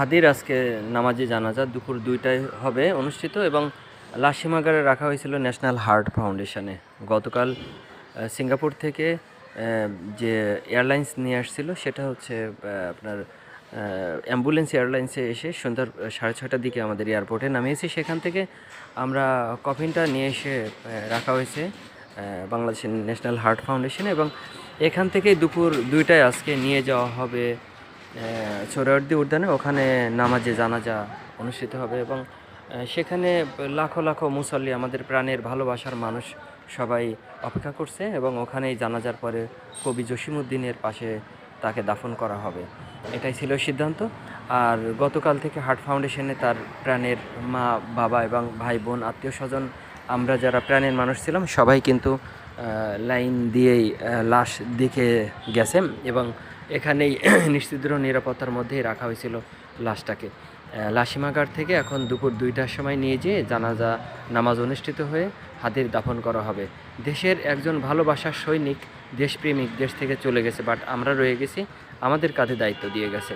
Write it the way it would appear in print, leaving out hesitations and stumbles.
হাদির আজকে নামাজে জানাজা দুপুর 2টায় হবে অনুষ্ঠিত এবং লাশ হিমাগারে রাখা হয়েছিল ন্যাশনাল হার্ট ফাউন্ডেশনে। গতকাল সিঙ্গাপুর থেকে যে এয়ারলাইন্স নিয়ে আসছিল সেটা হচ্ছে আপনার অ্যাম্বুলেন্স এয়ারলাইন্সে এসে সন্ধ্যার 6:30টার দিকে আমাদের এয়ারপোর্টে নামিয়েছি। সেখান থেকে আমরা কফিনটা নিয়ে এসে রাখা হয়েছে বাংলাদেশের ন্যাশনাল হার্ট ফাউন্ডেশনে এবং এখান থেকেই দুপুর 2টায় আজকে নিয়ে যাওয়া হবে সোহরাওয়ার্দী উদ্যানে। ওখানে নামাজে জানাজা অনুষ্ঠিত হবে এবং সেখানে লাখো লাখো মুসল্লি, আমাদের প্রাণের ভালোবাসার মানুষ সবাই অপেক্ষা করছে এবং ওখানেই জানাজার পরে কবি জসিমউদ্দিনের পাশে তাকে দাফন করা হবে, এটাই ছিল সিদ্ধান্ত। আর গতকাল থেকে হার্ট ফাউন্ডেশনে তার প্রাণের মা, বাবা এবং ভাই বোন, আত্মীয় স্বজন, আমরা যারা প্রাণের মানুষ ছিলাম সবাই কিন্তু লাইন দিয়েই লাশ দেখে গেছে এবং এখানেই নিশ্চিদ্র নিরাপত্তার মধ্যেই রাখা হয়েছিল লাশটাকে। লাশিমাগার থেকে এখন দুপুর 2টার সময় নিয়ে যেয়ে জানাজা নামাজ অনুষ্ঠিত হয়ে হাদির দাফন করা হবে। দেশের একজন ভালোবাসার সৈনিক, দেশপ্রেমিক দেশ থেকে চলে গেছে, বাট আমরা রয়ে গেছি, আমাদের কাঁধে দায়িত্ব দিয়ে গেছে।